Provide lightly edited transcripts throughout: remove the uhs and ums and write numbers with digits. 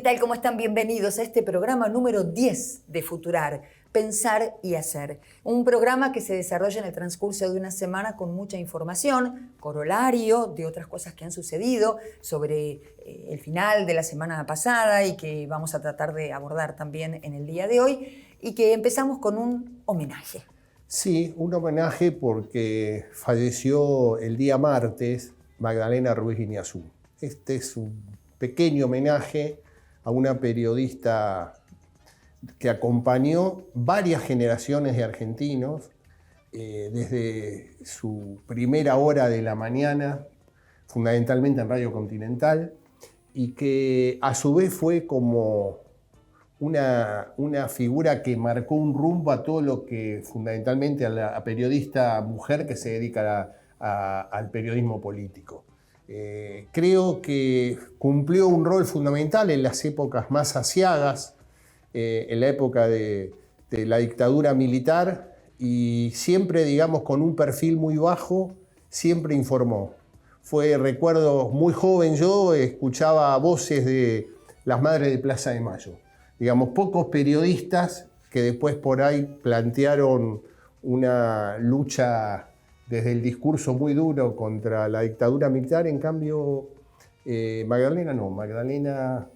tal? ¿Cómo están? Bienvenidos a este programa número 10 de Futurar, Pensar y Hacer. Un programa que se desarrolla en el transcurso de una semana con mucha información, corolario de otras cosas que han sucedido sobre el final de la semana pasada y que vamos a tratar de abordar también en el día de hoy, y que empezamos con un homenaje. Sí, un homenaje porque falleció el día martes Magdalena Ruiz Guiñazú. Este es un pequeño homenaje a una periodista que acompañó varias generaciones de argentinos desde su primera hora de la mañana, fundamentalmente en Radio Continental, y que a su vez fue como una figura que marcó un rumbo a todo lo que fundamentalmente a la periodista mujer que se dedica al periodismo político. Creo que cumplió un rol fundamental en las épocas más aciagas, en la época de la dictadura militar, y siempre, digamos, con un perfil muy bajo, siempre informó. Recuerdo, muy joven yo, escuchaba voces de las madres de Plaza de Mayo. Digamos, pocos periodistas que después por ahí plantearon una lucha desde el discurso muy duro contra la dictadura militar. En cambio, Magdalena no. Magdalena,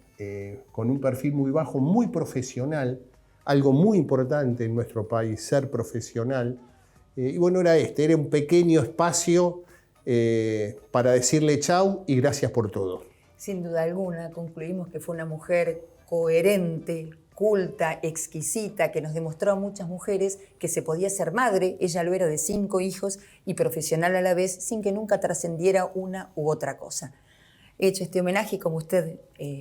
con un perfil muy bajo, muy profesional, algo muy importante en nuestro país, ser profesional. Y bueno, era un pequeño espacio para decirle chau y gracias por todo. Sin duda alguna, concluimos que fue una mujer coherente, culta, exquisita, que nos demostró a muchas mujeres que se podía ser madre. Ella lo era de 5 hijos y profesional a la vez, sin que nunca trascendiera una u otra cosa. He hecho este homenaje, como usted,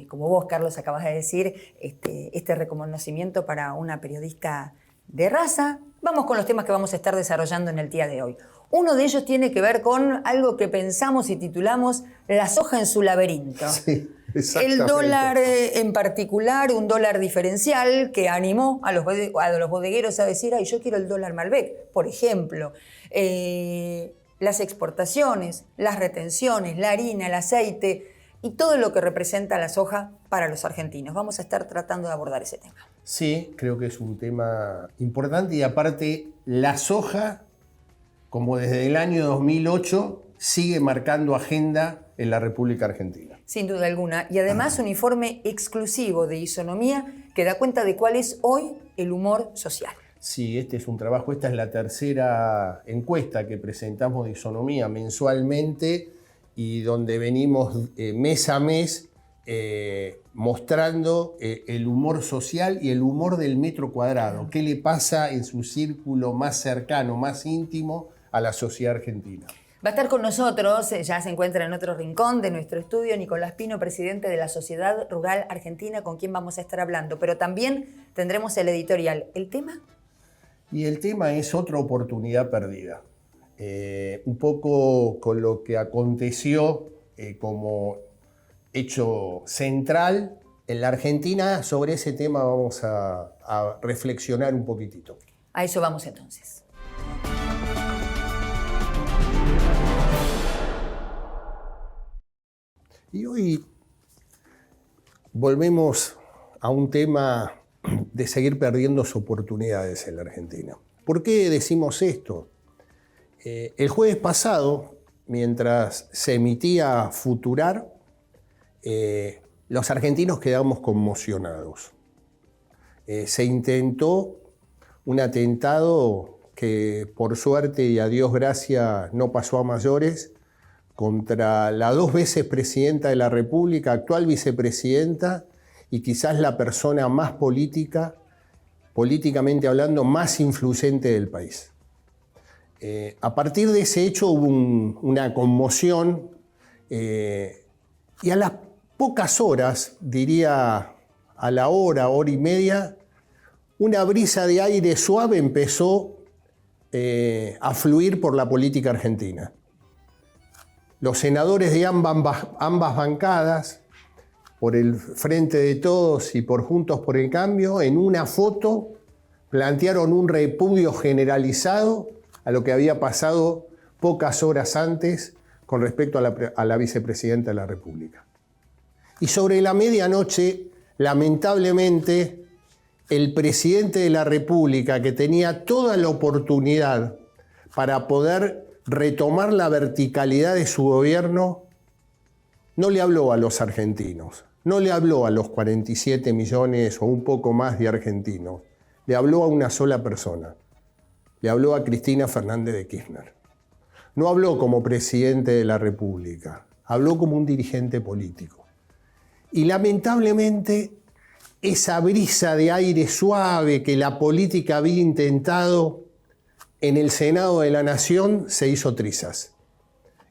como vos, Carlos, acabas de decir, este reconocimiento para una periodista de raza. Vamos con los temas que vamos a estar desarrollando en el día de hoy. Uno de ellos tiene que ver con algo que pensamos y titulamos La soja en su laberinto. Sí, el dólar en particular, un dólar diferencial que animó a los bodegueros a decir, ay, yo quiero el dólar Malbec, por ejemplo. Las exportaciones, las retenciones, la harina, el aceite y todo lo que representa la soja para los argentinos. Vamos a estar tratando de abordar ese tema. Sí, creo que es un tema importante, y aparte la soja, como desde el año 2008, sigue marcando agenda en la República Argentina. Sin duda alguna. Y además un informe exclusivo de Isonomía que da cuenta de cuál es hoy el humor social. Sí, este es un trabajo, esta es la tercera encuesta que presentamos de Isonomía mensualmente, y donde venimos mes a mes mostrando el humor social y el humor del metro cuadrado. ¿Qué le pasa en su círculo más cercano, más íntimo a la sociedad argentina? Va a estar con nosotros, ya se encuentra en otro rincón de nuestro estudio, Nicolás Pino, presidente de la Sociedad Rural Argentina, con quien vamos a estar hablando. Pero también tendremos el editorial. ¿El tema? Y el tema es otra oportunidad perdida. Un poco con lo que aconteció como hecho central en la Argentina. Sobre ese tema vamos a reflexionar un poquitito. A eso vamos entonces. Y hoy volvemos a un tema de seguir perdiendo oportunidades en la Argentina. ¿Por qué decimos esto? El jueves pasado, mientras se emitía Futurar, los argentinos quedamos conmocionados. Se intentó un atentado que, por suerte y a Dios gracias, no pasó a mayores, contra la 2 veces presidenta de la República, actual vicepresidenta, y quizás la persona más políticamente hablando, más influyente del país. A partir de ese hecho hubo una conmoción, y a las pocas horas, diría a la hora y media, una brisa de aire suave empezó a fluir por la política argentina. Los senadores de ambas bancadas, por el Frente de Todos y por Juntos por el Cambio, en una foto plantearon un repudio generalizado a lo que había pasado pocas horas antes con respecto a la vicepresidenta de la República. Y sobre la medianoche, lamentablemente, el presidente de la República, que tenía toda la oportunidad para poder retomar la verticalidad de su gobierno, no le habló a los argentinos, no le habló a los 47 millones o un poco más de argentinos, le habló a una sola persona, le habló a Cristina Fernández de Kirchner. No habló como presidente de la República, habló como un dirigente político. Y lamentablemente, esa brisa de aire suave que la política había intentado en el Senado de la Nación se hizo trizas.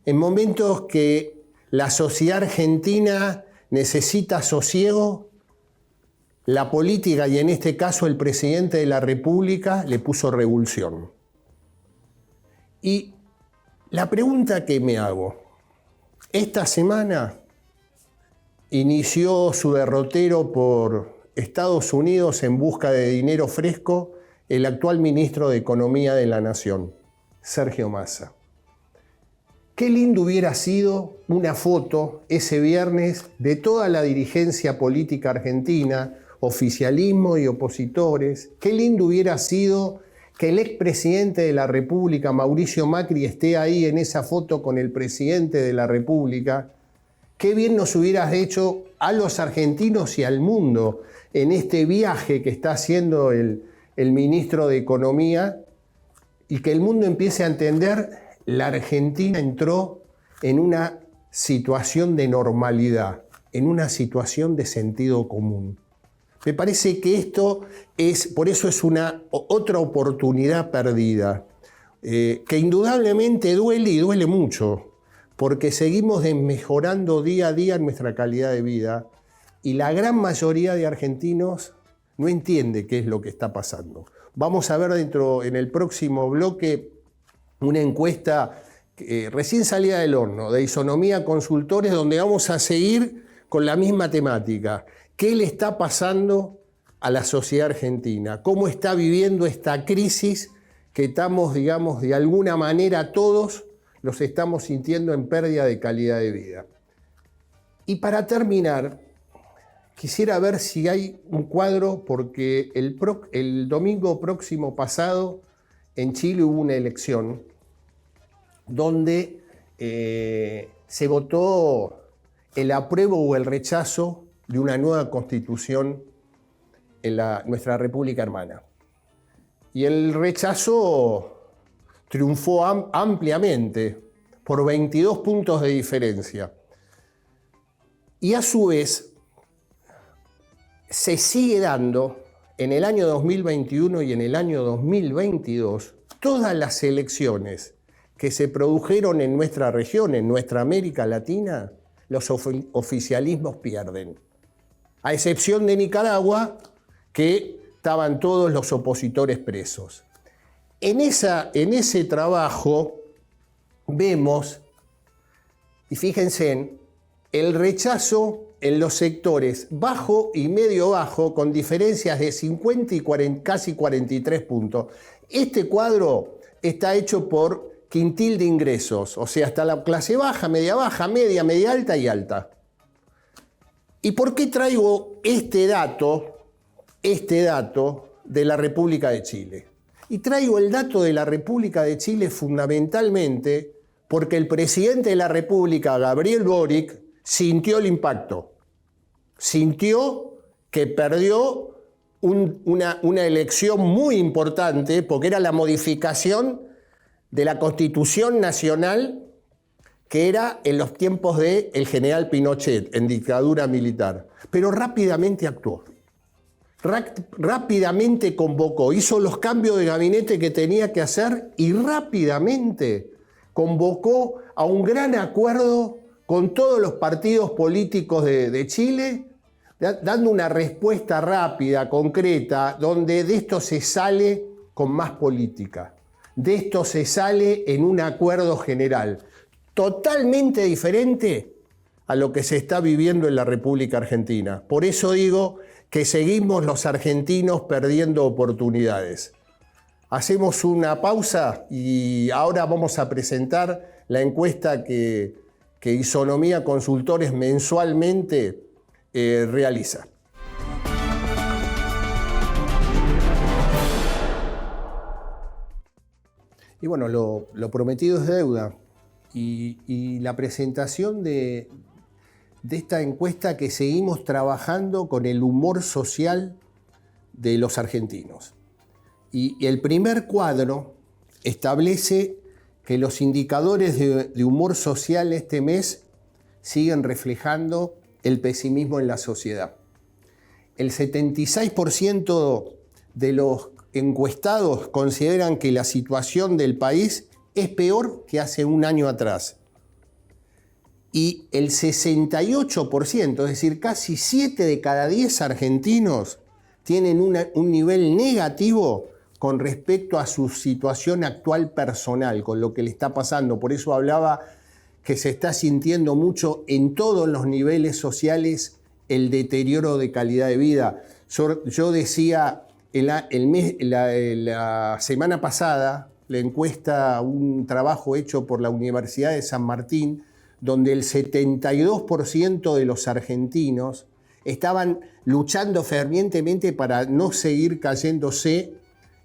En momentos que la sociedad argentina necesita sosiego, la política, y en este caso el presidente de la República, le puso revulsión. Y la pregunta que me hago, esta semana inició su derrotero por Estados Unidos en busca de dinero fresco el actual ministro de Economía de la Nación, Sergio Massa. Qué lindo hubiera sido una foto ese viernes de toda la dirigencia política argentina, oficialismo y opositores. Qué lindo hubiera sido que el expresidente de la República, Mauricio Macri, esté ahí en esa foto con el presidente de la República. Qué bien nos hubieras hecho a los argentinos y al mundo en este viaje que está haciendo el ministro de Economía, y que el mundo empiece a entender, la Argentina entró en una situación de normalidad, en una situación de sentido común. Me parece que esto por eso es otra oportunidad perdida, que indudablemente duele y duele mucho, porque seguimos mejorando día a día nuestra calidad de vida y la gran mayoría de argentinos no entiende qué es lo que está pasando. Vamos a ver en el próximo bloque una encuesta recién salida del horno de Isonomía Consultores, donde vamos a seguir con la misma temática. ¿Qué le está pasando a la sociedad argentina? ¿Cómo está viviendo esta crisis que estamos, digamos, de alguna manera todos los estamos sintiendo en pérdida de calidad de vida? Y para terminar, quisiera ver si hay un cuadro, porque el domingo próximo pasado en Chile hubo una elección donde se votó el apruebo o el rechazo de una nueva constitución en nuestra República hermana. Y el rechazo triunfó ampliamente, por 22 puntos de diferencia. Y a su vez, se sigue dando en el año 2021 y en el año 2022 todas las elecciones que se produjeron en nuestra región, en nuestra América Latina, los oficialismos pierden. A excepción de Nicaragua, que estaban todos los opositores presos. En ese trabajo vemos, y fíjense, el rechazo en los sectores bajo y medio bajo, con diferencias de 50 y casi 43 puntos. Este cuadro está hecho por quintil de ingresos, o sea, hasta la clase baja, media, media alta y alta. ¿Y por qué traigo este dato de la República de Chile? Y traigo el dato de la República de Chile fundamentalmente porque el presidente de la República, Gabriel Boric, sintió el impacto. Sintió que perdió una elección muy importante, porque era la modificación de la Constitución Nacional, que era en los tiempos del general Pinochet, en dictadura militar. Pero rápidamente actuó. Rápidamente convocó, hizo los cambios de gabinete que tenía que hacer y rápidamente convocó a un gran acuerdo con todos los partidos políticos de Chile, dando una respuesta rápida, concreta, donde de esto se sale con más política. De esto se sale en un acuerdo general, totalmente diferente a lo que se está viviendo en la República Argentina. Por eso digo que seguimos los argentinos perdiendo oportunidades. Hacemos una pausa y ahora vamos a presentar la encuesta que Isonomía Consultores mensualmente realiza. Y bueno, lo prometido es deuda. Y la presentación de esta encuesta, que seguimos trabajando con el humor social de los argentinos. Y el primer cuadro establece que los indicadores de humor social este mes siguen reflejando el pesimismo en la sociedad. El 76% de los encuestados consideran que la situación del país es peor que hace un año atrás. Y el 68%, es decir, casi 7 de cada 10 argentinos, tienen un nivel negativo con respecto a su situación actual personal, con lo que le está pasando. Por eso hablaba que se está sintiendo mucho en todos los niveles sociales el deterioro de calidad de vida. Yo decía la semana pasada, la encuesta, un trabajo hecho por la Universidad de San Martín, donde el 72% de los argentinos estaban luchando fervientemente para no seguir cayéndose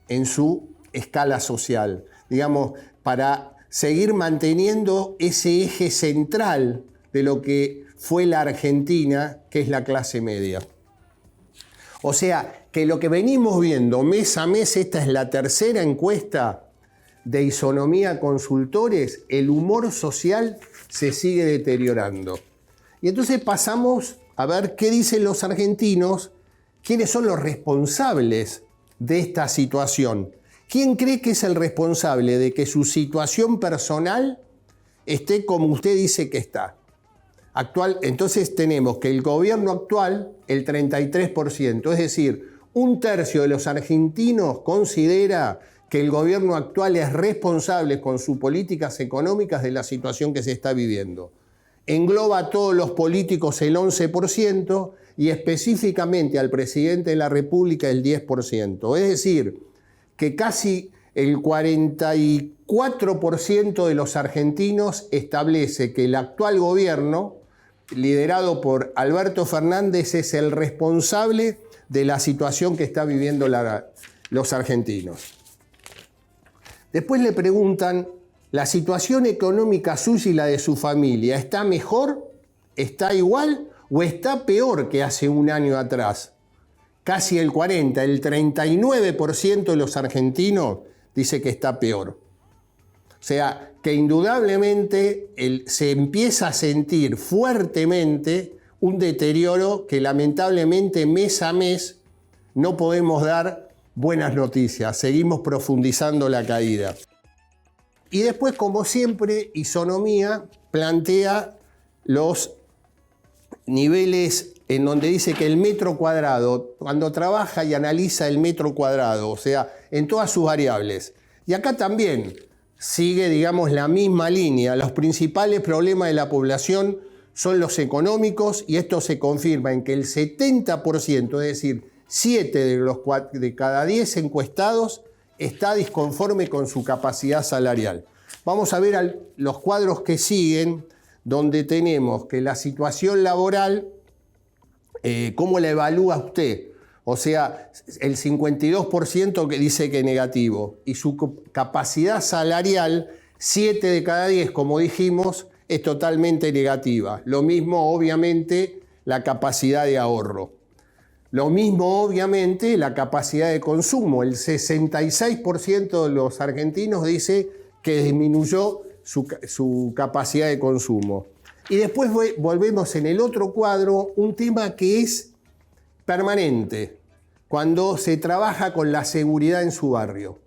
en su escala social, digamos, para seguir manteniendo ese eje central de lo que fue la Argentina, que es la clase media. O sea, que lo que venimos viendo mes a mes, esta es la tercera encuesta de Isonomía Consultores, el humor social se sigue deteriorando. Y entonces pasamos a ver qué dicen los argentinos, quiénes son los responsables de esta situación. ¿Quién cree que es el responsable de que su situación personal esté como usted dice que está? Entonces tenemos que el gobierno actual, el 33%, es decir, un tercio de los argentinos considera que el gobierno actual es responsable con sus políticas económicas de la situación que se está viviendo. Engloba a todos los políticos el 11% y específicamente al presidente de la República el 10%. Es decir, que casi el 44% de los argentinos establece que el actual gobierno, liderado por Alberto Fernández, es el responsable de la situación que están viviendo los argentinos. Después le preguntan, ¿la situación económica suya y la de su familia está mejor, está igual o está peor que hace un año atrás? Casi el 39% de los argentinos dice que está peor. O sea, que indudablemente se empieza a sentir fuertemente un deterioro que lamentablemente mes a mes no podemos dar buenas noticias. Seguimos profundizando la caída. Y después, como siempre, Isonomía plantea los niveles en donde dice que el metro cuadrado, cuando trabaja y analiza el metro cuadrado, o sea, en todas sus variables. Y acá también sigue, digamos, la misma línea. Los principales problemas de la población son los económicos y esto se confirma en que el 70%, es decir, 7 de cada 10 encuestados, está disconforme con su capacidad salarial. Vamos a ver los cuadros que siguen, donde tenemos que la situación laboral, ¿cómo la evalúa usted? O sea, el 52% que dice que es negativo. Y su capacidad salarial, 7 de cada 10, como dijimos, es totalmente negativa. Lo mismo, obviamente, la capacidad de ahorro. Lo mismo, obviamente, la capacidad de consumo. El 66% de los argentinos dice que disminuyó su capacidad de consumo. Y después volvemos en el otro cuadro, un tema que es permanente, cuando se trabaja con la seguridad en su barrio.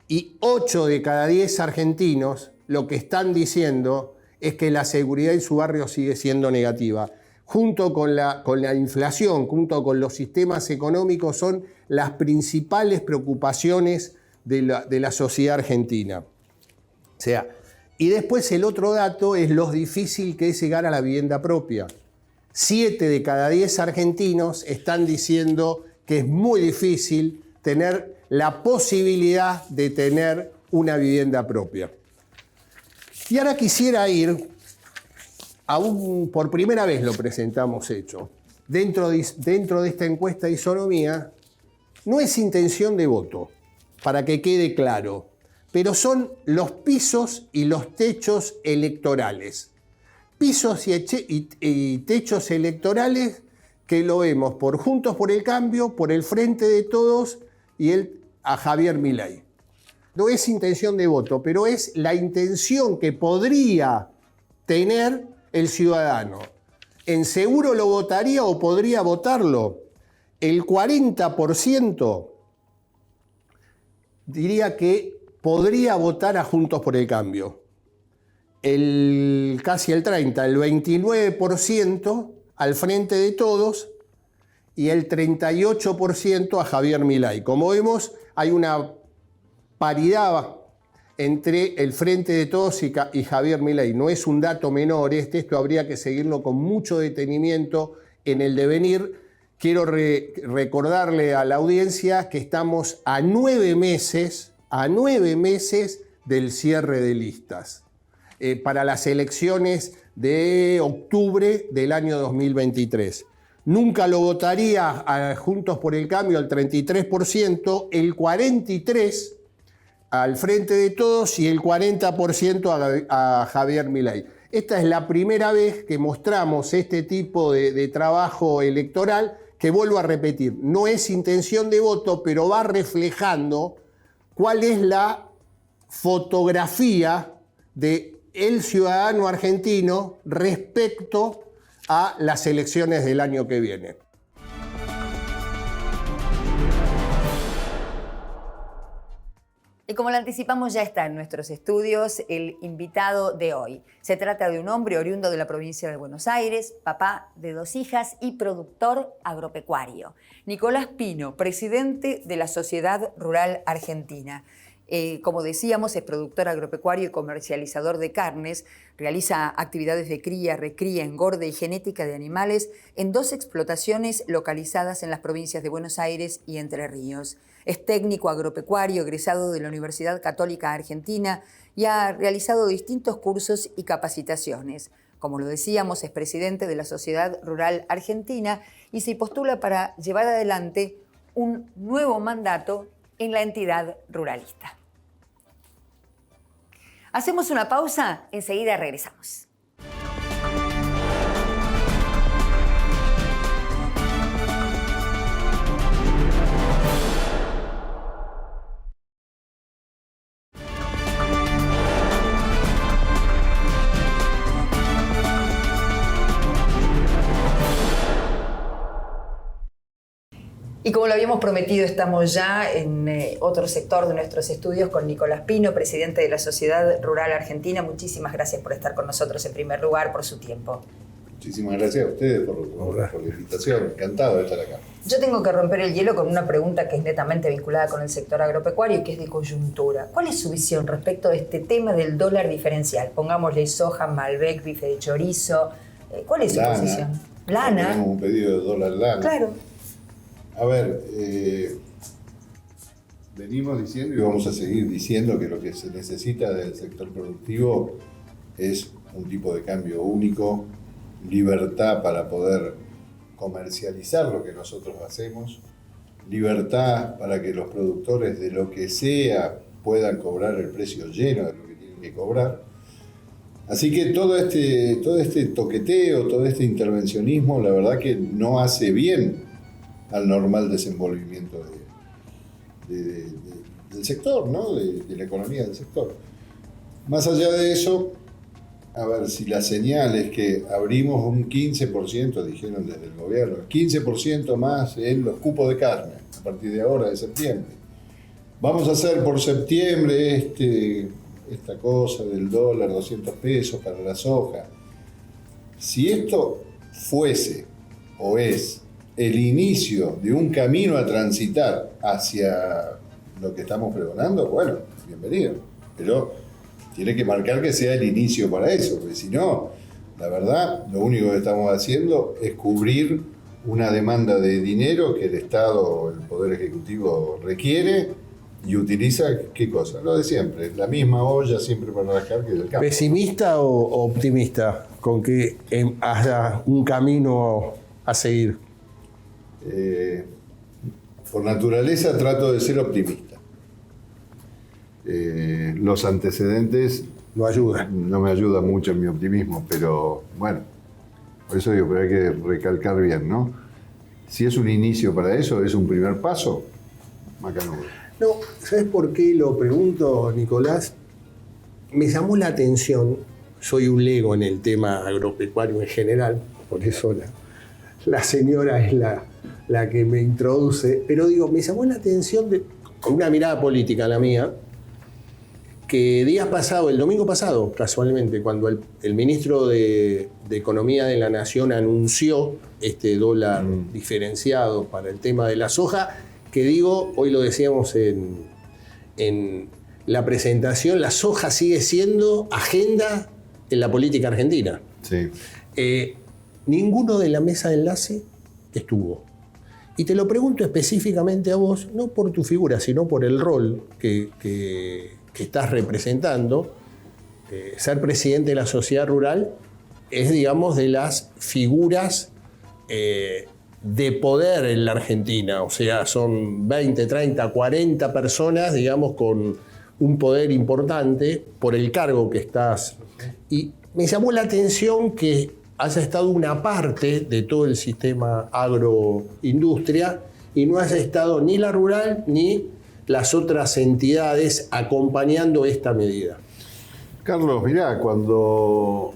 Y 8 de cada 10 argentinos lo que están diciendo es que la seguridad en su barrio sigue siendo negativa. Junto con la inflación, junto con los sistemas económicos, son las principales preocupaciones de la sociedad argentina. O sea, y después el otro dato es lo difícil que es llegar a la vivienda propia. 7 de cada 10 argentinos están diciendo que es muy difícil tener la posibilidad de tener una vivienda propia. Y ahora quisiera ir por primera vez lo presentamos hecho. Dentro de esta encuesta de Isonomía, no es intención de voto, para que quede claro. pero son los pisos y los techos electorales. Pisos y techos electorales que lo vemos por Juntos por el Cambio, por el Frente de Todos y a Javier Milei. No es intención de voto, pero es la intención que podría tener el ciudadano. En seguro lo votaría o podría votarlo. El 40% diría que podría votar a Juntos por el Cambio. Casi el 30%, el 29% al Frente de Todos y el 38% a Javier Milei. Como vemos, hay una paridad entre el Frente de Todos y Javier Milei. No es un dato menor esto habría que seguirlo con mucho detenimiento en el devenir. Quiero recordarle a la audiencia que estamos a 9 meses del cierre de listas para las elecciones de octubre del año 2023. Nunca lo votaría a Juntos por el Cambio al 33%, el 43% al Frente de Todos y el 40% a Javier Milei. Esta es la primera vez que mostramos este tipo de trabajo electoral que, vuelvo a repetir, no es intención de voto, pero va reflejando cuál es la fotografía del ciudadano argentino respecto a las elecciones del año que viene. Y como lo anticipamos, ya está en nuestros estudios el invitado de hoy. Se trata de un hombre oriundo de la provincia de Buenos Aires, papá de 2 hijas y productor agropecuario. Nicolás Pino, presidente de la Sociedad Rural Argentina. Como decíamos, es productor agropecuario y comercializador de carnes, realiza actividades de cría, recría, engorde y genética de animales en 2 explotaciones localizadas en las provincias de Buenos Aires y Entre Ríos. Es técnico agropecuario egresado de la Universidad Católica Argentina y ha realizado distintos cursos y capacitaciones. Como lo decíamos, es presidente de la Sociedad Rural Argentina y se postula para llevar adelante un nuevo mandato en la entidad ruralista. Hacemos una pausa, enseguida regresamos. Y como lo habíamos prometido, estamos ya en otro sector de nuestros estudios con Nicolás Pino, presidente de la Sociedad Rural Argentina. Muchísimas gracias por estar con nosotros en primer lugar, por su tiempo. Muchísimas gracias a ustedes por la invitación. Encantado de estar acá. Yo tengo que romper el hielo con una pregunta que es netamente vinculada con el sector agropecuario y que es de coyuntura. ¿Cuál es su visión respecto a este tema del dólar diferencial? Pongámosle soja, Malbec, bife de chorizo. ¿Cuál es su posición? Lana. Tenemos un pedido de dólar lana. Claro. A ver, venimos diciendo y vamos a seguir diciendo que lo que se necesita del sector productivo es un tipo de cambio único, libertad para poder comercializar lo que nosotros hacemos, libertad para que los productores de lo que sea puedan cobrar el precio lleno de lo que tienen que cobrar. Así que todo este toqueteo, todo este intervencionismo, la verdad que no hace bien al normal desenvolvimiento del sector, ¿no? de la economía del sector. Más allá de eso, a ver, si la señal es que abrimos un 15%, dijeron desde el gobierno, 15% más en los cupos de carne, a partir de ahora, de septiembre. Vamos a hacer por septiembre esta cosa del dólar, 200 pesos para la soja. Si esto fuese o es el inicio de un camino a transitar hacia lo que estamos pregonando, bueno, bienvenido. Pero tiene que marcar que sea el inicio para eso, porque si no, la verdad, lo único que estamos haciendo es cubrir una demanda de dinero que el Estado, el Poder Ejecutivo requiere y utiliza, ¿qué cosa? Lo de siempre, la misma olla siempre para rascar que del campo. ¿Pesimista o optimista con que haya un camino a seguir? Por naturaleza trato de ser optimista. los antecedentes No ayuda. no me ayudan mucho en mi optimismo, pero bueno, por eso digo, pero hay que recalcar bien, ¿no? Si es un inicio para eso, es un primer paso, macanudo. No, ¿sabes por qué lo pregunto, Nicolás? Me llamó la atención, soy un lego en el tema agropecuario en general, por eso la señora es la que me introduce, pero digo, me llamó la atención, con una mirada política la mía, que días pasados, el domingo pasado, casualmente, cuando el ministro de Economía de la Nación anunció este dólar diferenciado para el tema de la soja, que digo, hoy lo decíamos en la presentación, la soja sigue siendo agenda en la política argentina. Sí. Ninguno de la mesa de enlace estuvo. Y te lo pregunto específicamente a vos, no por tu figura, sino por el rol que estás representando. Ser presidente de la sociedad rural es, digamos, de las figuras de poder en la Argentina. O sea, son 20, 30, 40 personas, digamos, con un poder importante por el cargo que estás. Y me llamó la atención que haya estado una parte de todo el sistema agroindustria y no haya estado ni la rural ni las otras entidades acompañando esta medida. Carlos, mirá, cuando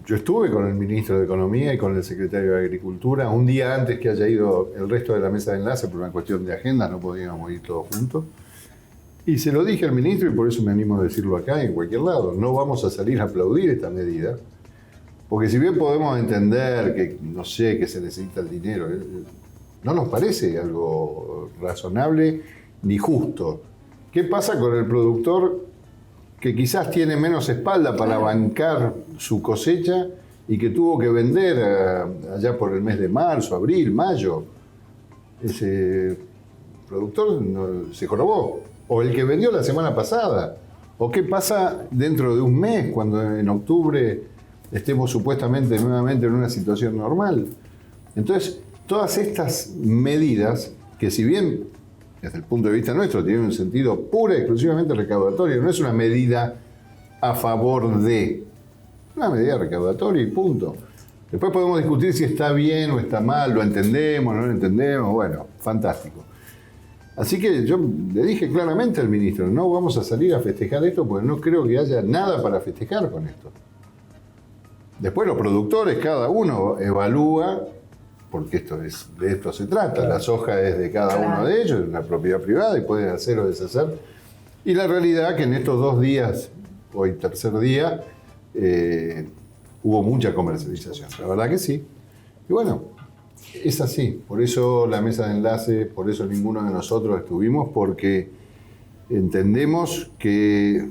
yo estuve con el ministro de Economía y con el secretario de Agricultura, un día antes que haya ido el resto de la mesa de enlace, por una cuestión de agenda, no podíamos ir todos juntos, y se lo dije al ministro, y por eso me animo a decirlo acá y en cualquier lado, no vamos a salir a aplaudir esta medida, porque si bien podemos entender que, no sé, que se necesita el dinero, no nos parece algo razonable ni justo. ¿Qué pasa con el productor que quizás tiene menos espalda para bancar su cosecha y que tuvo que vender allá por el mes de marzo, abril, mayo? Ese productor se jorobó. O el que vendió la semana pasada. ¿O qué pasa dentro de un mes, cuando en octubre estemos supuestamente nuevamente en una situación normal? Entonces, todas estas medidas, que si bien desde el punto de vista nuestro tienen un sentido pura y exclusivamente recaudatorio, no es una medida a favor de, una medida recaudatoria y punto. Después podemos discutir si está bien o está mal, lo entendemos, no lo entendemos, bueno, fantástico. Así que yo le dije claramente al ministro, no vamos a salir a festejar esto porque no creo que haya nada para festejar con esto. Después los productores, cada uno evalúa, porque de esto se trata, claro. La soja es de cada uno de ellos, es una propiedad privada y pueden hacer o deshacer. Y la realidad es que en estos 2 días, hoy tercer día, hubo mucha comercialización, la verdad que sí. Y bueno, es así, por eso la mesa de enlace, por eso ninguno de nosotros estuvimos, porque entendemos que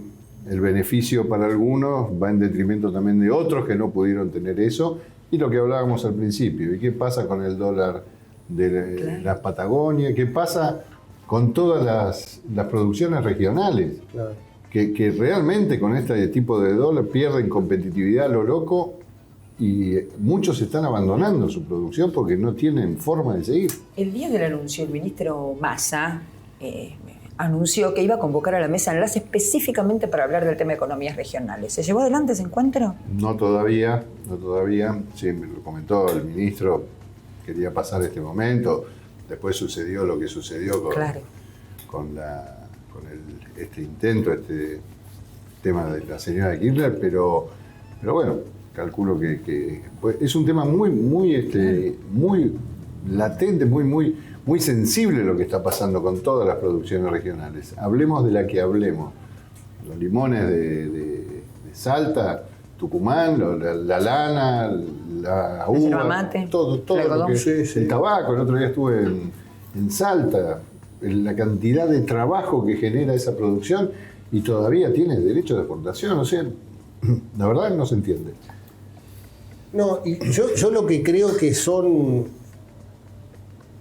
el beneficio para algunos va en detrimento también de otros que no pudieron tener eso. Y lo que hablábamos al principio, ¿y qué pasa con el dólar de la Patagonia? ¿Qué pasa con todas las producciones regionales? Claro. Que realmente con este tipo de dólar pierden competitividad a lo loco y muchos están abandonando su producción porque no tienen forma de seguir. El día del anuncio, el ministro Massa anunció que iba a convocar a la mesa de enlace específicamente para hablar del tema de economías regionales. ¿Se llevó adelante ese encuentro? No todavía. Sí, me lo comentó el ministro, quería pasar este momento. Después sucedió lo que sucedió con este intento, este tema de la señora Kirchner, pero bueno, calculo que es un tema muy latente, muy sensible lo que está pasando con todas las producciones regionales. Hablemos de la que hablemos. Los limones de Salta, Tucumán, la lana, la uva, mate, todo lo que el tabaco. El otro día estuve en Salta, la cantidad de trabajo que genera esa producción y todavía tiene derecho de exportación. O sea, la verdad no se entiende. No, y yo lo que creo que son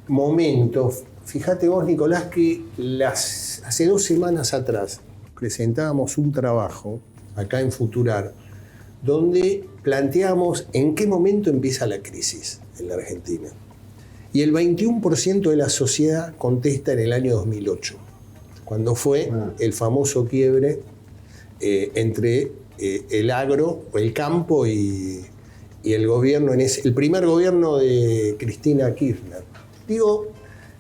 momentos, fíjate vos, Nicolás, que hace 2 semanas atrás presentábamos un trabajo acá en Futurar donde planteamos en qué momento empieza la crisis en la Argentina. Y el 21% de la sociedad contesta en el año 2008, cuando fue el famoso quiebre entre el agro, el campo y el gobierno, el primer gobierno de Cristina Kirchner. Digo,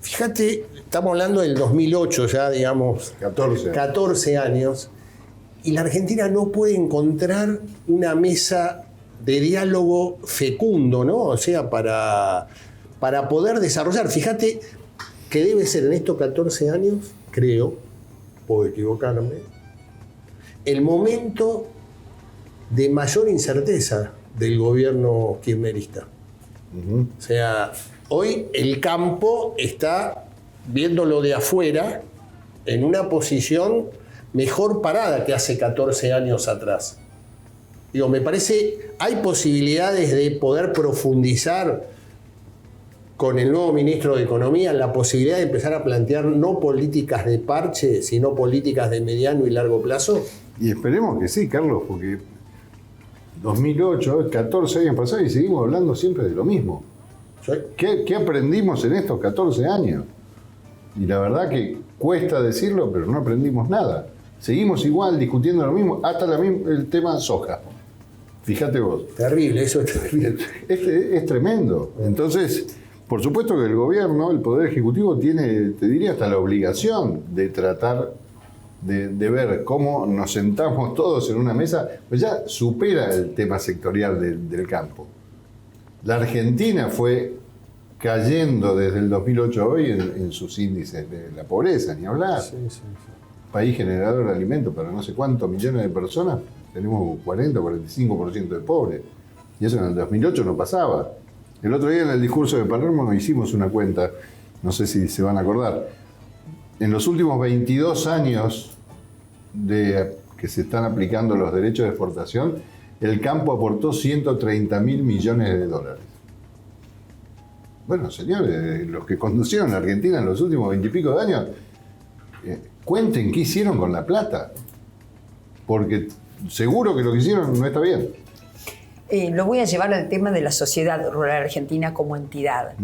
fíjate, estamos hablando del 2008 ya, digamos, 14 años, y la Argentina no puede encontrar una mesa de diálogo fecundo, ¿no? O sea, para poder desarrollar. Fíjate que debe ser en estos 14 años, creo, puedo equivocarme, el momento de mayor incerteza del gobierno kirchnerista. O sea, hoy el campo está, viéndolo de afuera, en una posición mejor parada que hace 14 años atrás. Digo, me parece, hay posibilidades de poder profundizar con el nuevo ministro de Economía la posibilidad de empezar a plantear no políticas de parche, sino políticas de mediano y largo plazo. Y esperemos que sí, Carlos, porque 2008, 14 años pasados y seguimos hablando siempre de lo mismo. ¿Qué aprendimos en estos 14 años? Y la verdad que cuesta decirlo, pero no aprendimos nada. Seguimos igual discutiendo lo mismo, hasta el tema soja. Fíjate vos. Terrible, eso es terrible. Es tremendo. Entonces, por supuesto que el gobierno, el Poder Ejecutivo, tiene, te diría, hasta la obligación de tratar de ver cómo nos sentamos todos en una mesa, pues ya supera el tema sectorial del campo. La Argentina fue cayendo desde el 2008 a hoy en sus índices de la pobreza, ni hablar. Sí. País generador de alimentos para no sé cuántos millones de personas, tenemos 40 o 45% de pobres. Y eso en el 2008 no pasaba. El otro día en el discurso de Palermo nos hicimos una cuenta, no sé si se van a acordar. En los últimos 22 años que se están aplicando los derechos de exportación, el campo aportó 130.000 millones de dólares. Bueno, señores, los que conducieron a Argentina en los últimos 20 y pico de años, cuenten qué hicieron con la plata. Porque seguro que lo que hicieron no está bien. Lo voy a llevar al tema de la sociedad rural argentina como entidad,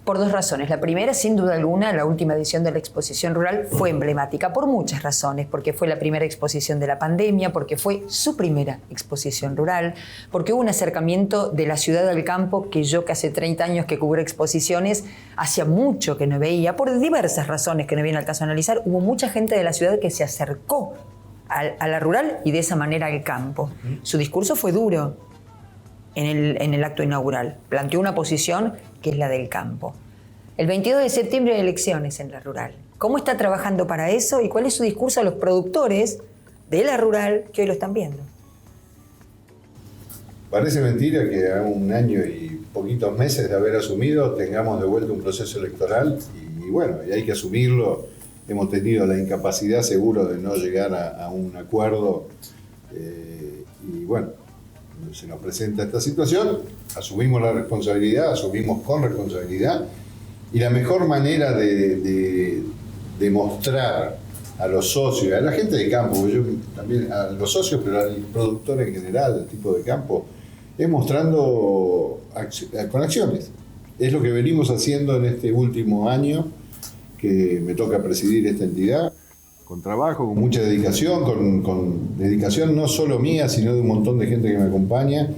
por dos razones. La primera, sin duda alguna, la última edición de la exposición rural fue emblemática por muchas razones, porque fue la primera exposición de la pandemia, porque fue su primera exposición rural, porque hubo un acercamiento de la ciudad al campo que yo, que hace 30 años que cubro exposiciones, hacía mucho que no veía, por diversas razones que no viene al caso analizar. Hubo mucha gente de la ciudad que se acercó a la rural y de esa manera al campo. Su discurso fue duro en el acto inaugural. Planteó una posición que es la del campo. El 22 de septiembre hay elecciones en la rural. ¿Cómo está trabajando para eso y cuál es su discurso a los productores de la rural que hoy lo están viendo? Parece mentira que a un año y poquitos meses de haber asumido tengamos de vuelta un proceso electoral y bueno, y hay que asumirlo. Hemos tenido la incapacidad seguro de no llegar a un acuerdo y bueno, se nos presenta esta situación, asumimos la responsabilidad, asumimos con responsabilidad y la mejor manera de mostrar a los socios, a la gente de campo, yo también a los socios, pero al productor en general, al tipo de campo, es mostrando con acciones. Es lo que venimos haciendo en este último año que me toca presidir esta entidad, con trabajo, con mucha dedicación, con dedicación no solo mía, sino de un montón de gente que me acompaña,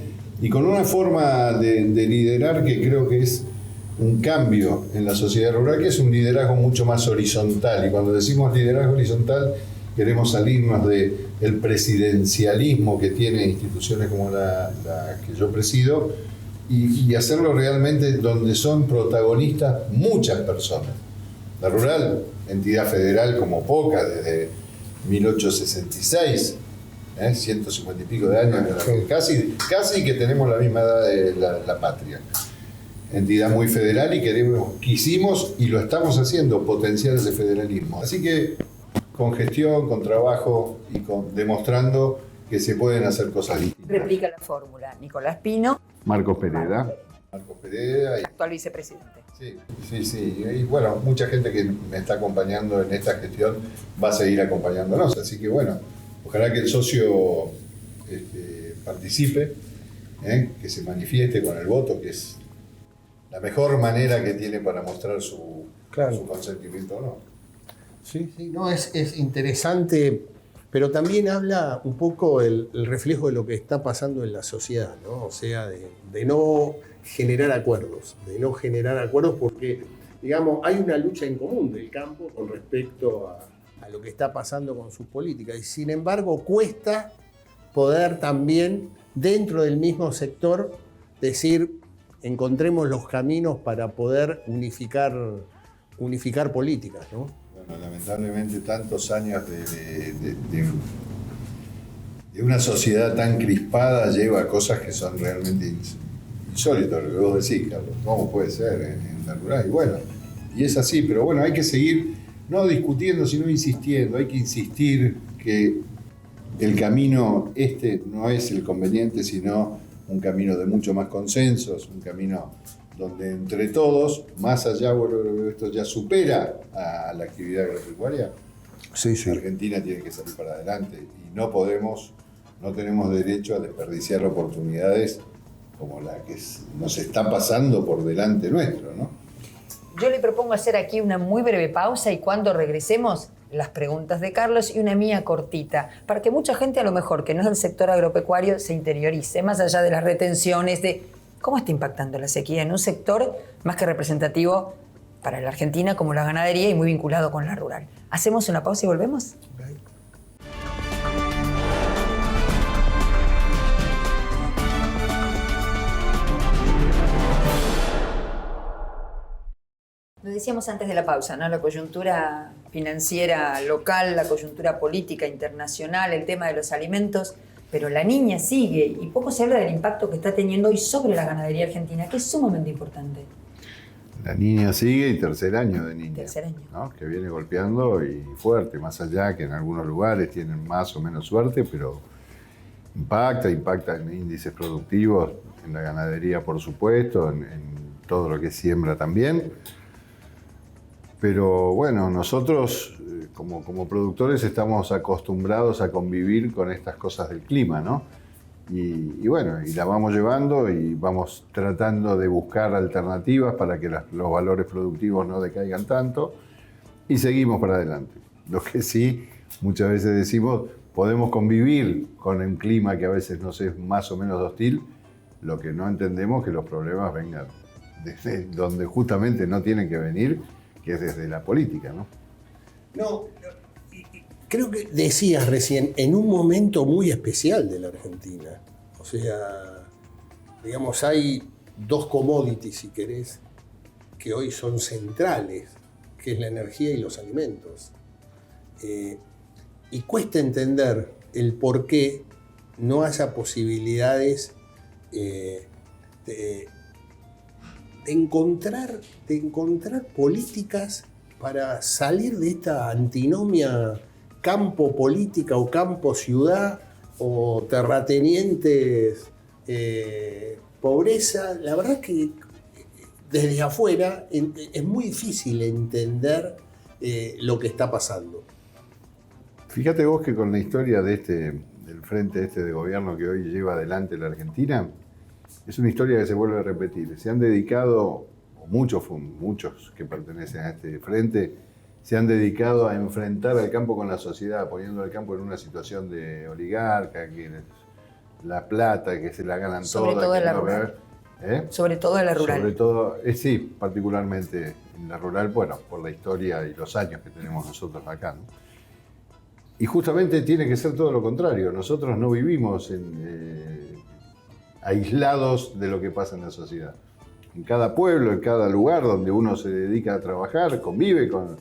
y con una forma de liderar que creo que es un cambio en la sociedad rural, que es un liderazgo mucho más horizontal. Y cuando decimos liderazgo horizontal, queremos salirnos del presidencialismo que tiene instituciones como la que yo presido y hacerlo realmente donde son protagonistas muchas personas. La rural, entidad federal como poca, desde 1866, 150 y pico de años, casi que tenemos la misma edad de la patria. Entidad muy federal y quisimos y lo estamos haciendo, potenciar ese federalismo. Así que con gestión, con trabajo y demostrando que se pueden hacer cosas distintas. Replica la fórmula Nicolás Pino. Marcos Pereda. Y actual vicepresidente. Sí. Y bueno, mucha gente que me está acompañando en esta gestión va a seguir acompañándonos. Así que bueno, ojalá que el socio participe, que se manifieste con el voto, que es la mejor manera que tiene para mostrar su consentimiento o no. Sí, sí, no, es interesante, pero también habla un poco el reflejo de lo que está pasando en la sociedad, ¿no? O sea, de no generar acuerdos, porque, digamos, hay una lucha en común del campo con respecto a lo que está pasando con sus políticas, y sin embargo cuesta poder también, dentro del mismo sector, decir, encontremos los caminos para poder unificar políticas, ¿no? Bueno, lamentablemente tantos años de una sociedad tan crispada lleva a cosas que son realmente insólitas, lo que vos decís, Carlos. ¿Cómo puede ser en la rural? Y bueno, y es así, pero bueno, hay que seguir no discutiendo, sino insistiendo. Hay que insistir que el camino no es el conveniente, sino un camino de mucho más consensos, un camino donde entre todos, más allá, bueno, esto ya supera a la actividad agropecuaria. Sí, sí. Argentina tiene que salir para adelante y no tenemos derecho a desperdiciar oportunidades como la que nos está pasando por delante nuestro, ¿no? Yo le propongo hacer aquí una muy breve pausa y cuando regresemos, las preguntas de Carlos y una mía cortita, para que mucha gente a lo mejor que no es del sector agropecuario se interiorice, más allá de las retenciones, de cómo está impactando la sequía en un sector más que representativo para la Argentina como la ganadería y muy vinculado con la rural. ¿Hacemos una pausa y volvemos? Lo decíamos antes de la pausa, ¿no? La coyuntura financiera local, la coyuntura política internacional, el tema de los alimentos, pero la niña sigue y poco se habla del impacto que está teniendo hoy sobre la ganadería argentina, que es sumamente importante. La niña sigue y tercer año de niña. Tercer año. ¿No? Que viene golpeando y fuerte, más allá que en algunos lugares tienen más o menos suerte, pero impacta en índices productivos, en la ganadería por supuesto, en todo lo que es siembra también. Pero bueno, nosotros como productores estamos acostumbrados a convivir con estas cosas del clima, ¿no? Y bueno, y la vamos llevando y vamos tratando de buscar alternativas para que los valores productivos no decaigan tanto y seguimos para adelante. Lo que sí, muchas veces decimos, podemos convivir con un clima que a veces nos es más o menos hostil, lo que no entendemos es que los problemas vengan desde donde justamente no tienen que venir, que es desde la política, ¿no? No, creo que decías recién, en un momento muy especial de la Argentina. O sea, digamos, hay dos commodities, si querés, que hoy son centrales, que es la energía y los alimentos. Y cuesta entender el por qué no haya posibilidades de encontrar políticas para salir de esta antinomia campo-política o campo-ciudad o terratenientes pobreza. La verdad es que desde afuera es muy difícil entender lo que está pasando. Fíjate vos que con la historia del frente de gobierno que hoy lleva adelante la Argentina, es una historia que se vuelve a repetir. Se han dedicado, muchos que pertenecen a este frente, se han dedicado a enfrentar al campo con la sociedad, poniendo al campo en una situación de oligarca, que la plata, que se la ganan todas. Sobre todo en la rural. Sobre todo en la rural. Sobre todo, sí, particularmente en la rural, bueno, por la historia y los años que tenemos nosotros acá, ¿no? Y justamente tiene que ser todo lo contrario. Nosotros no vivimos aislados de lo que pasa en la sociedad. En cada pueblo, en cada lugar donde uno se dedica a trabajar, convive con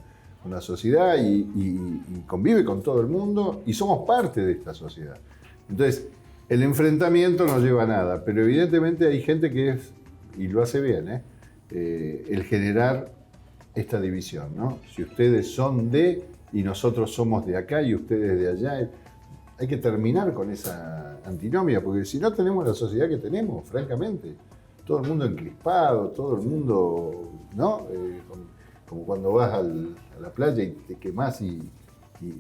la sociedad y convive con todo el mundo y somos parte de esta sociedad. Entonces, el enfrentamiento no lleva a nada, pero evidentemente hay gente que y lo hace bien, el generar esta división, ¿no? Si ustedes son y nosotros somos de acá y ustedes de allá, hay que terminar con esa antinomia, porque si no tenemos la sociedad que tenemos, francamente. Todo el mundo encrispado, todo el mundo, ¿no? Como cuando vas a la playa y te quemás y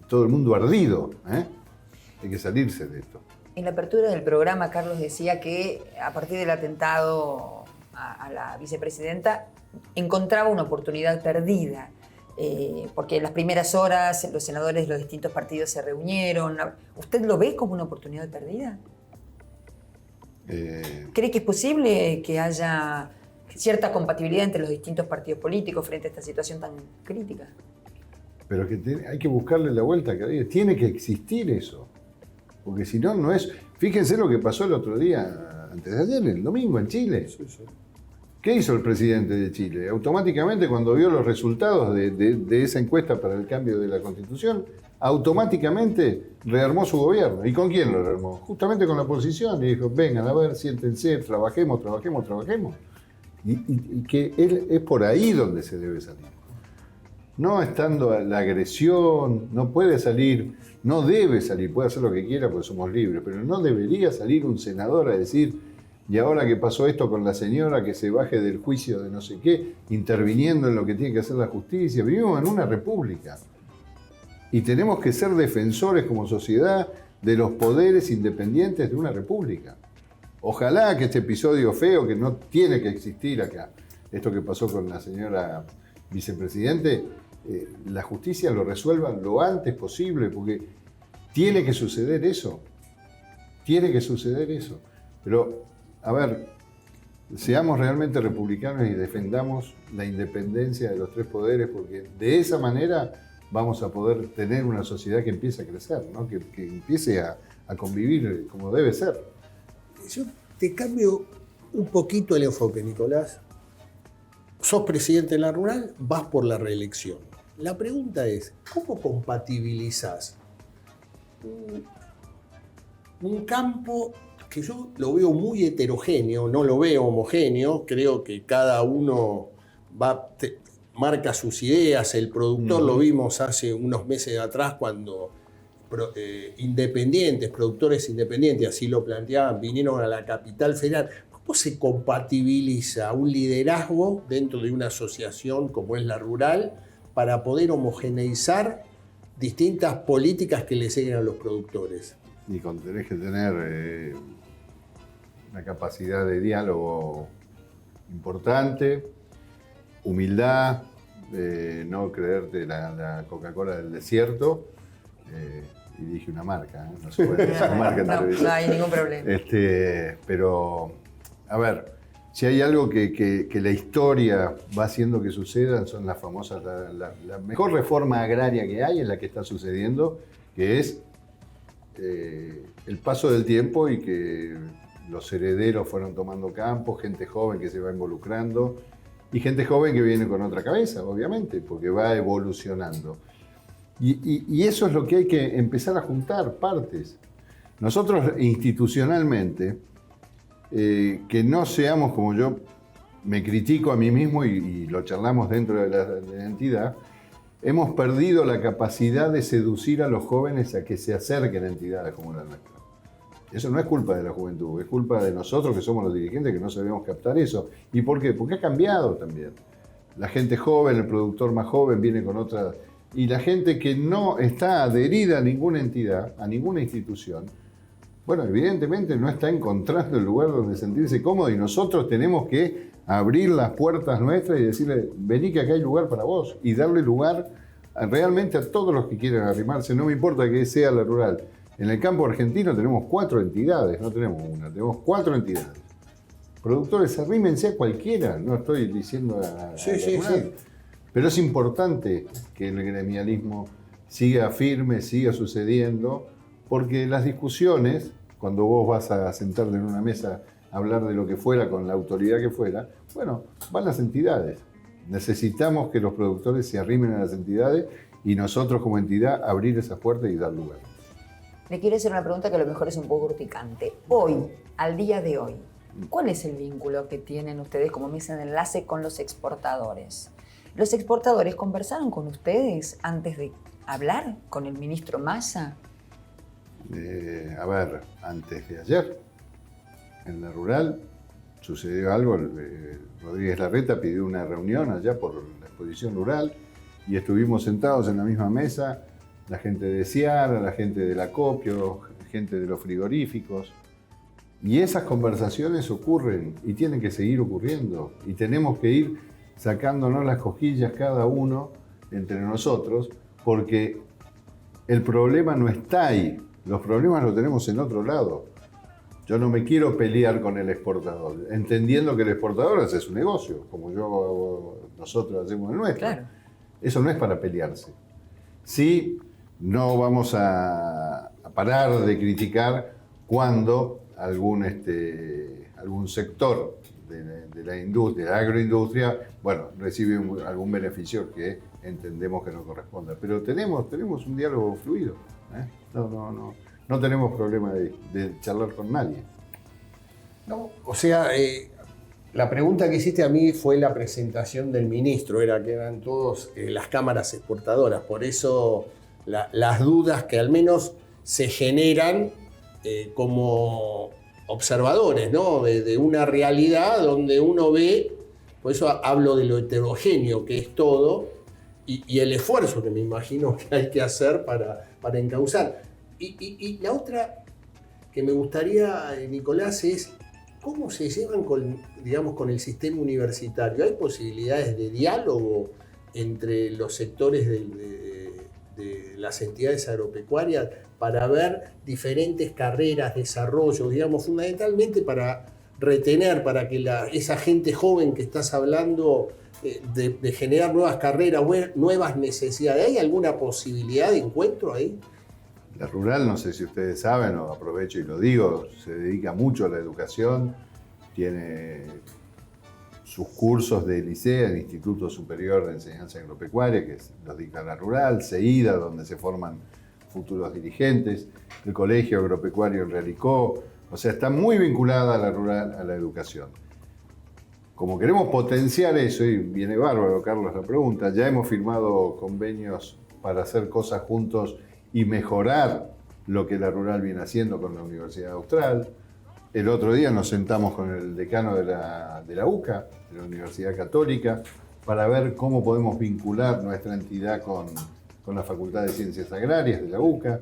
todo el mundo ardido, Hay que salirse de esto. En la apertura del programa, Carlos decía que a partir del atentado a la vicepresidenta encontraba una oportunidad perdida. porque en las primeras horas los senadores de los distintos partidos se reunieron. ¿Usted lo ve como una oportunidad perdida? ¿Cree que es posible que haya cierta compatibilidad entre los distintos partidos políticos frente a esta situación tan crítica? Pero que hay que buscarle la vuelta cada día. Tiene que existir eso. Porque si no, no es... Fíjense lo que pasó el otro día, antes de ayer, el domingo, en Chile. Sí. ¿Qué hizo el presidente de Chile? Automáticamente, cuando vio los resultados de esa encuesta para el cambio de la Constitución, automáticamente rearmó su gobierno. ¿Y con quién lo rearmó? Justamente con la oposición. Y dijo, vengan, a ver, siéntense, trabajemos. Y que él es por ahí donde se debe salir. No estando la agresión, no puede salir, no debe salir, puede hacer lo que quiera porque somos libres, pero no debería salir un senador a decir, y ahora que pasó esto con la señora, que se baje del juicio de no sé qué, interviniendo en lo que tiene que hacer la justicia. Vivimos en una república y tenemos que ser defensores como sociedad de los poderes independientes de una república. Ojalá que este episodio feo, que no tiene que existir acá, esto que pasó con la señora vicepresidente, la justicia lo resuelva lo antes posible, porque tiene que suceder eso. Pero, a ver, seamos realmente republicanos y defendamos la independencia de los tres poderes, porque de esa manera vamos a poder tener una sociedad que empiece a crecer, ¿no? que empiece a convivir como debe ser. Yo te cambio un poquito el enfoque, Nicolás. Sos presidente de la Rural, vas por la reelección. La pregunta es, ¿cómo compatibilizás un campo que yo lo veo muy heterogéneo, no lo veo homogéneo, creo que cada uno marca sus ideas, el productor lo vimos hace unos meses atrás cuando productores independientes, así lo planteaban, vinieron a la capital federal. ¿Cómo se compatibiliza un liderazgo dentro de una asociación como es la Rural para poder homogeneizar distintas políticas que le siguen a los productores? Y tenés que tener una capacidad de diálogo importante, humildad, no creerte la Coca-Cola del desierto. Y dije una marca, no se puede decir una marca en televisión. No hay ningún problema. Pero, a ver, si hay algo que la historia va haciendo que sucedan, son las famosas, la mejor reforma agraria que hay es la que está sucediendo, que es el paso del tiempo y que los herederos fueron tomando campo, gente joven que se va involucrando y gente joven que viene con otra cabeza, obviamente, porque va evolucionando. Y eso es lo que hay que empezar a juntar partes. Nosotros institucionalmente, que no seamos como yo me critico a mí mismo y lo charlamos dentro de la entidad, hemos perdido la capacidad de seducir a los jóvenes a que se acerquen a entidades como la nuestra. Eso no es culpa de la juventud, es culpa de nosotros que somos los dirigentes que no sabemos captar eso. ¿Y por qué? Porque ha cambiado también. La gente joven, el productor más joven viene con otra... Y la gente que no está adherida a ninguna entidad, a ninguna institución, bueno, evidentemente no está encontrando el lugar donde sentirse cómodo y nosotros tenemos que abrir las puertas nuestras y decirle, vení que acá hay lugar para vos y darle lugar realmente a todos los que quieran arrimarse, no me importa que sea la Rural. En el campo argentino tenemos 4 entidades, no tenemos una, tenemos 4 entidades. Productores, arrímense a cualquiera, no estoy diciendo a la Rural. Pero es importante que el gremialismo siga firme, siga sucediendo, porque las discusiones, cuando vos vas a sentarte en una mesa a hablar de lo que fuera con la autoridad que fuera, bueno, van las entidades. Necesitamos que los productores se arrimen a las entidades y nosotros como entidad abrir esas puertas y dar lugar. Le quiero hacer una pregunta que a lo mejor es un poco urticante. Hoy, al día de hoy, ¿cuál es el vínculo que tienen ustedes como mesa de enlace con los exportadores? ¿Los exportadores conversaron con ustedes antes de hablar con el ministro Massa? A ver, antes de ayer, en la Rural, sucedió algo. Rodríguez Larreta pidió una reunión allá por la exposición rural y estuvimos sentados en la misma mesa, la gente de Ciara, la gente del acopio, gente de los frigoríficos. Y esas conversaciones ocurren y tienen que seguir ocurriendo. Y tenemos que ir sacándonos las cosquillas cada uno entre nosotros, porque el problema no está ahí. Los problemas los tenemos en otro lado. Yo no me quiero pelear con el exportador, entendiendo que el exportador hace su negocio, como nosotros hacemos el nuestro. Claro. Eso no es para pelearse. Sí, no vamos a parar de criticar cuando algún sector de la industria, de la agroindustria, bueno, recibe algún beneficio que entendemos que no corresponda. Pero tenemos un diálogo fluido. No tenemos problema de charlar con nadie. No, o sea, la pregunta que hiciste a mí fue la presentación del ministro, que eran todos las cámaras exportadoras. Por eso las dudas que al menos se generan como observadores, ¿no? De una realidad donde uno ve, por eso hablo de lo heterogéneo que es todo y el esfuerzo que me imagino que hay que hacer para encauzar. Y la otra que me gustaría, Nicolás, es cómo se llevan con el sistema universitario. ¿Hay posibilidades de diálogo entre los sectores de las entidades agropecuarias para ver diferentes carreras, desarrollos, fundamentalmente para retener, para que esa gente joven que estás hablando de generar nuevas carreras, nuevas necesidades? ¿Hay alguna posibilidad de encuentro ahí? La rural, no sé si ustedes saben, o aprovecho y lo digo, se dedica mucho a la educación, tiene sus cursos de liceo, el Instituto Superior de Enseñanza Agropecuaria, que los dicta la rural, CEIDA, donde se forman futuros dirigentes, el Colegio Agropecuario en Realicó, o sea, está muy vinculada a la rural, a la educación. Como queremos potenciar eso, y viene bárbaro, Carlos, la pregunta, ya hemos firmado convenios para hacer cosas juntos y mejorar lo que la rural viene haciendo con la Universidad Austral. El otro día nos sentamos con el decano de la UCA, de la Universidad Católica, para ver cómo podemos vincular nuestra entidad con la Facultad de Ciencias Agrarias de la UCA.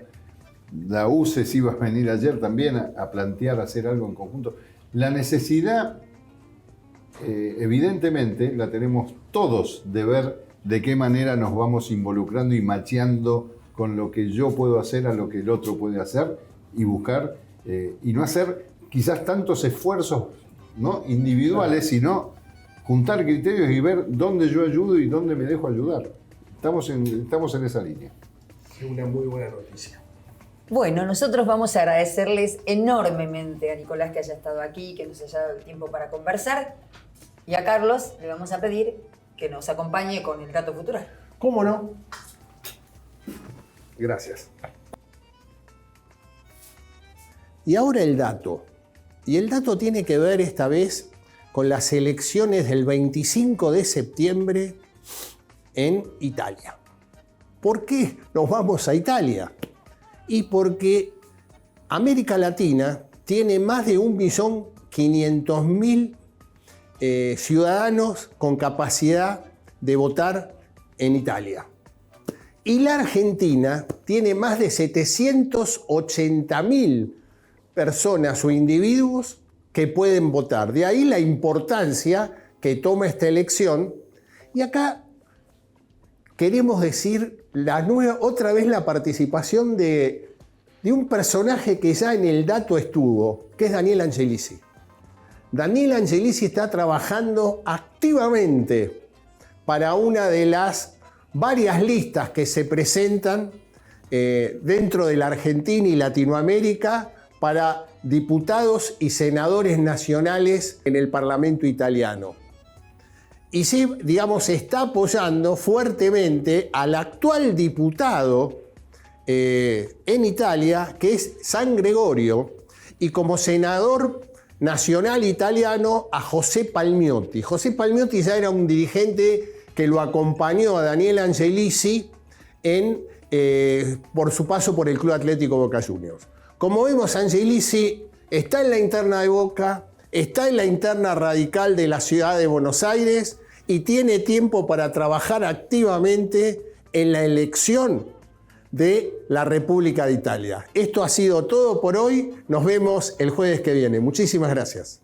La UCES iba a venir ayer también a plantear hacer algo en conjunto. La necesidad, evidentemente, la tenemos todos de ver de qué manera nos vamos involucrando y macheando con lo que yo puedo hacer a lo que el otro puede hacer y buscar, y no hacer quizás tantos esfuerzos, ¿no?, individuales, sino juntar criterios y ver dónde yo ayudo y dónde me dejo ayudar. Estamos en esa línea. Es una muy buena noticia. Bueno, nosotros vamos a agradecerles enormemente a Nicolás que haya estado aquí, que nos haya dado el tiempo para conversar, y a Carlos le vamos a pedir que nos acompañe con el Dato Futural. ¿Cómo no? Gracias. Y ahora el dato. Y el dato tiene que ver esta vez con las elecciones del 25 de septiembre en Italia. ¿Por qué nos vamos a Italia? Y porque América Latina tiene más de 1.500.000 ciudadanos con capacidad de votar en Italia. Y la Argentina tiene más de 780.000 personas o individuos que pueden votar. De ahí la importancia que toma esta elección. Y acá queremos decir otra vez la participación de un personaje que ya en el dato estuvo, que es Daniel Angelici. Daniel Angelici está trabajando activamente para una de las varias listas que se presentan dentro de la Argentina y Latinoamérica para diputados y senadores nacionales en el Parlamento italiano. Y sí, está apoyando fuertemente al actual diputado en Italia, que es San Gregorio, y como senador nacional italiano a José Palmiotti. José Palmiotti ya era un dirigente que lo acompañó a Daniel Angelici por su paso por el Club Atlético Boca Juniors. Como vemos, Angelici está en la interna de Boca, está en la interna radical de la ciudad de Buenos Aires y tiene tiempo para trabajar activamente en la elección de la República de Italia. Esto ha sido todo por hoy. Nos vemos el jueves que viene. Muchísimas gracias.